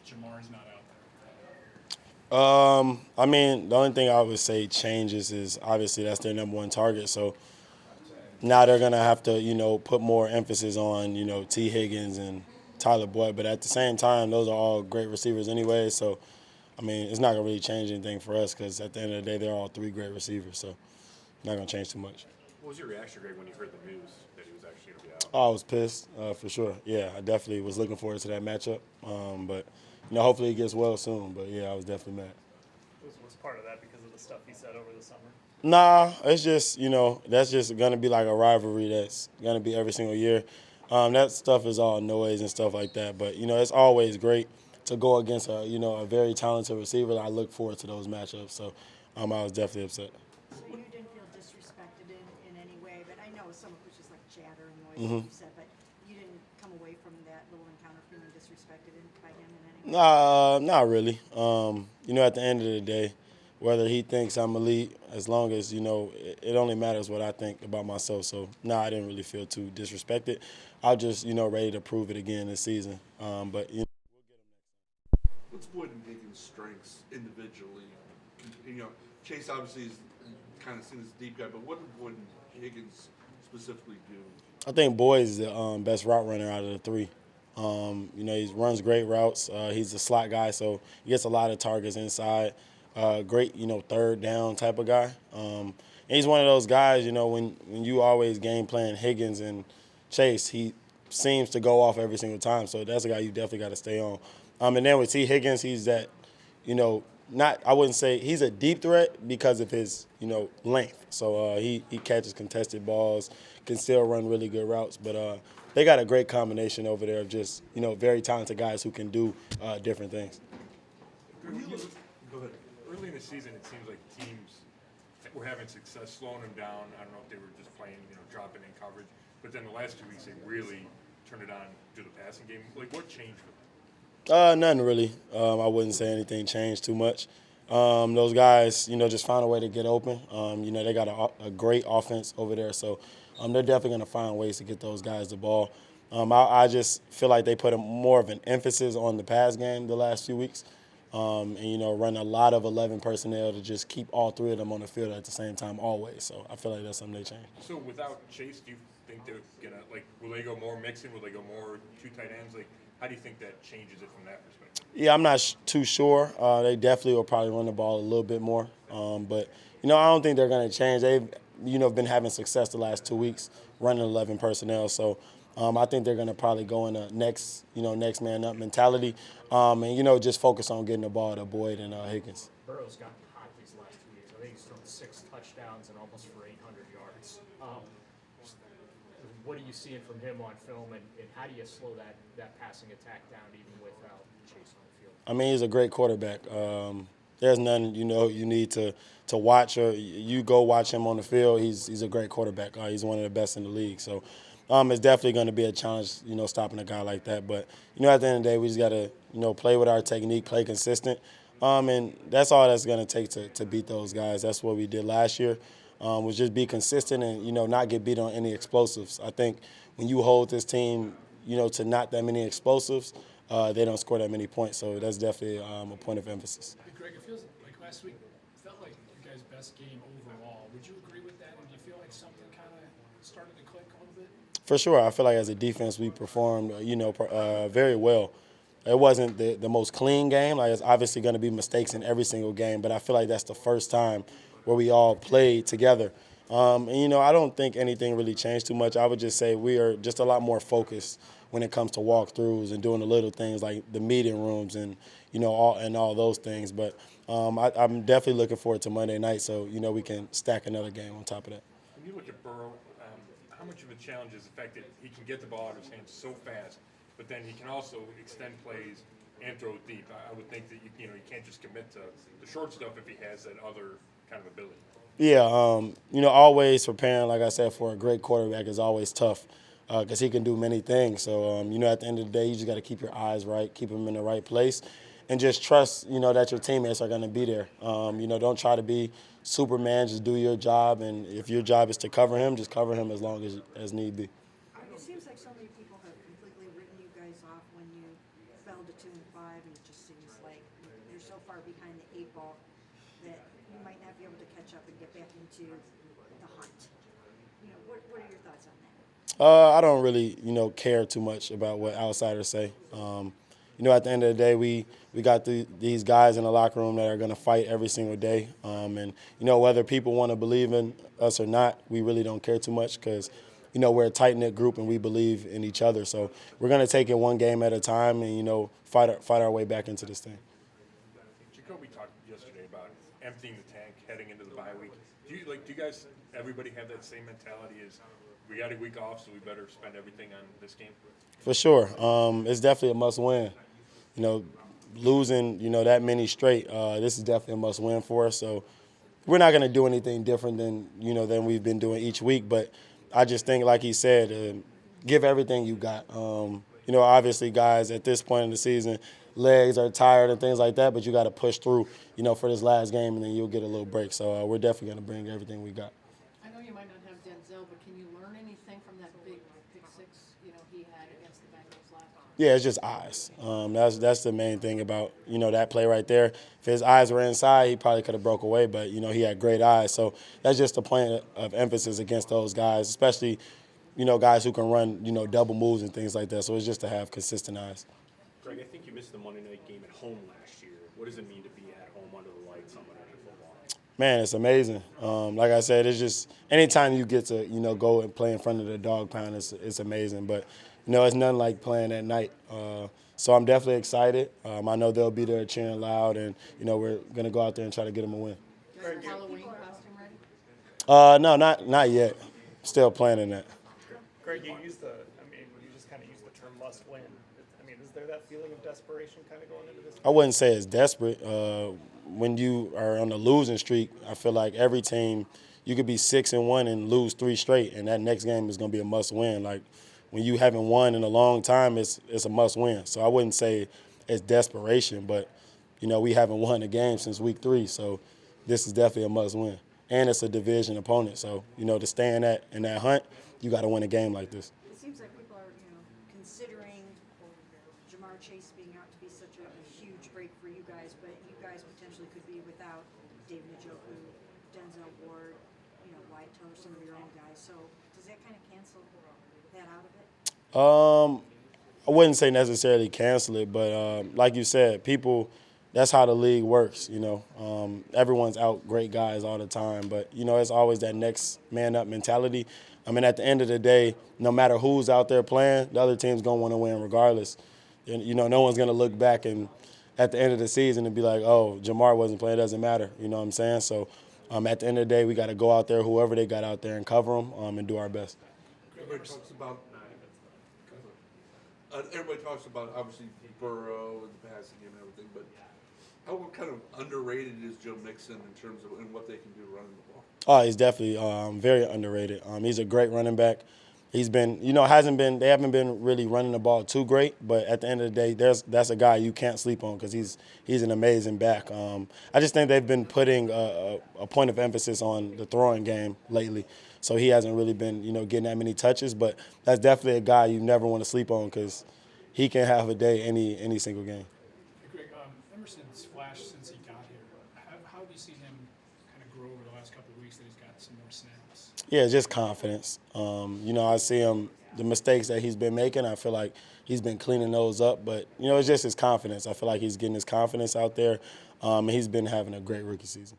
Jamar's not out I mean, the only thing I would say changes is obviously that's their number one target. So now they're gonna have to, put more emphasis on, T. Higgins and Tyler Boyd. But at the same time, those are all great receivers anyway. So I mean, it's not gonna really change anything for us because at the end of the day, they're all three great receivers. So not gonna change too much. What was your reaction, Greg, when you heard the news that he was actually going to be out? Oh, I was pissed for sure. Yeah, I definitely was looking forward to that matchup. But hopefully he gets well soon. But yeah, I was definitely mad. Was part of that because of the stuff he said over the summer? Nah, it's just that's just gonna be like a rivalry that's gonna be every single year. That stuff is all noise and stuff like that. But it's always great to go against a very talented receiver. I look forward to those matchups. So I was definitely upset. So you didn't feel disrespected in any way, but I know some of it was just like chatter and noise, like you said, but you didn't come away from that little encounter feeling disrespected by him in any way? Nah, not really. At the end of the day, whether he thinks I'm elite, as long as, it only matters what I think about myself. So, nah, I didn't really feel too disrespected. I was just, ready to prove it again this season. But What's Boyd and Higgins' strengths individually? Chase obviously is kind of seen as a deep guy, but what did Boyd and Higgins specifically do? I think Boyd is the best route runner out of the three. He runs great routes. He's a slot guy, so he gets a lot of targets inside. Great, third down type of guy. And he's one of those guys, when you always game plan Higgins and Chase, he seems to go off every single time. So that's a guy you definitely got to stay on. And then with T. Higgins, he's that, I wouldn't say he's a deep threat because of his, length. So he catches contested balls, can still run really good routes. But they got a great combination over there of just, very talented guys who can do different things. Go ahead. Early in the season, it seems like teams were having success slowing them down. I don't know if they were just playing, dropping in coverage. But then the last 2 weeks, they really turned it on to the passing game. Like, what changed for them? Nothing really. I wouldn't say anything changed too much. Those guys, just found a way to get open. They got a great offense over there, so they're definitely going to find ways to get those guys the ball. I just feel like they put more of an emphasis on the pass game the last few weeks, and run a lot of 11 personnel to just keep all three of them on the field at the same time always. So I feel like that's something they changed. So without Chase, do you think they're going to, will they go more mixing? Will they go more two tight ends? How do you think that changes it from that perspective? Yeah, I'm not too sure. They definitely will probably run the ball a little bit more. But I don't think they're going to change. They've, been having success the last 2 weeks running 11 personnel. So I think they're going to probably go in a next man up mentality and, just focus on getting the ball to Boyd and Higgins. Burrow's gotten hot these last 2 years. I think he's thrown 6 touchdowns and almost for 800 yards. What are you seeing from him on film, and how do you slow that passing attack down even without Chase on the field? I mean, he's a great quarterback. There's nothing you need to watch, or you go watch him on the field. He's a great quarterback. He's one of the best in the league. So it's definitely going to be a challenge, stopping a guy like that. But at the end of the day, we just got to play with our technique, play consistent, and that's all that's going to take to beat those guys. That's what we did last year. Was just be consistent and, not get beat on any explosives. I think when you hold this team, to not that many explosives, they don't score that many points. So that's definitely a point of emphasis. there. Greg, it feels like last week felt like your guys' best game overall. Would you agree with that? And do you feel like something kind of started to click a little bit? For sure. I feel like as a defense, we performed, very well. It wasn't the most clean game. Like, it's obviously going to be mistakes in every single game, but I feel like that's the first time where we all played together. And I don't think anything really changed too much. I would just say we are just a lot more focused when it comes to walkthroughs and doing the little things like the meeting rooms and, all those things. But I'm definitely looking forward to Monday night so, we can stack another game on top of that. When you look at Burrow, how much of a challenge is the fact that he can get the ball out of his hands so fast, but then he can also extend plays and throw it deep? I would think that you can't just commit to the short stuff if he has that other kind of ability. Yeah, always preparing, like I said, for a great quarterback is always tough because he can do many things. So, at the end of the day, you just got to keep your eyes right, keep them in the right place, and just trust, that your teammates are going to be there. Don't try to be Superman, just do your job, and if your job is to cover him, just cover him as long as need be. It seems like so many people have completely written you guys off when you fell held to 2-5, and it just seems like you're so far behind the 8 ball that you might not be able to catch up and get back into the hunt. You know, what are your thoughts on that? I don't really, care too much about what outsiders say. At the end of the day, we got these guys in the locker room that are going to fight every single day. And whether people want to believe in us or not, we really don't care too much because, we're a tight-knit group and we believe in each other. So we're going to take it one game at a time and, fight our way back into this thing. Jacoby talked yesterday about emptying the tank heading into the bye week. Do you guys, everybody have that same mentality as we got a week off, so we better spend everything on this game? For sure. It's definitely a must-win. Losing, that many straight, this is definitely a must-win for us. So we're not going to do anything different than we've been doing each week. But I just think, like he said, give everything you got. Obviously, guys, at this point in the season, legs are tired and things like that, but you got to push through, for this last game, and then you'll get a little break. So we're definitely going to bring everything we got. I know you might not have Denzel, but can you learn anything from that big pick six, he had against the Bengals last time? Yeah, it's just eyes. That's the main thing about, that play right there. If his eyes were inside, he probably could have broke away, but, he had great eyes. So that's just a point of emphasis against those guys, especially, guys who can run, double moves and things like that. So it's just to have consistent eyes. Greg, I think you missed the Monday night game at home last year. What does it mean to be at home under the lights on Monday Night Football? Man, it's amazing. Like I said, it's just anytime you get to, go and play in front of the dog pound, it's amazing. But, it's nothing like playing at night. So I'm definitely excited. I know they'll be there cheering loud, and, we're going to go out there and try to get them a win. Is your Halloween costume ready? No, not yet. Still planning that. Greg, you just kind of used the term must win. Is there that feeling of desperation kind of going into this? I wouldn't say it's desperate. When you are on a losing streak, I feel like every team, you could be 6-1 and lose 3 straight, and that next game is going to be a must win. Like when you haven't won in a long time, it's a must win. So I wouldn't say it's desperation, but we haven't won a game since week 3, so this is definitely a must win. And it's a division opponent, so to stay in that hunt, you got to win a game like this. It seems like people are, considering Jamar Chase being out to be such a huge break for you guys, but you guys potentially could be without David Njoku, Denzel Ward, Wyatt Teller, some of your own guys. So does that kind of cancel that out of it? I wouldn't say necessarily cancel it, but like you said, people, that's how the league works, Everyone's out great guys all the time, but, it's always that next man up mentality. At the end of the day, no matter who's out there playing, the other team's going to want to win regardless. And, no one's going to look back and at the end of the season and be like, oh, Jamar wasn't playing, it doesn't matter. You know what I'm saying? So at the end of the day, we got to go out there, whoever they got out there, and cover them and do our best. Everybody talks about obviously Burrow and the passing game and everything, but how kind of underrated is Joe Mixon in terms of and what they can do running the ball? Oh, he's definitely very underrated. He's a great running back. He's been, they haven't been really running the ball too great, but at the end of the day, that's a guy you can't sleep on because he's an amazing back. I just think they've been putting a point of emphasis on the throwing game lately, so he hasn't really been, getting that many touches, but that's definitely a guy you never want to sleep on because he can have a day any single game. Greg, Emerson's flashed since he got here. How have you seen him kind of grow over the last couple of weeks that he's got some more snaps? Yeah, just confidence. I see him, the mistakes that he's been making, I feel like he's been cleaning those up. But, it's just his confidence. I feel like he's getting his confidence out there, and he's been having a great rookie season.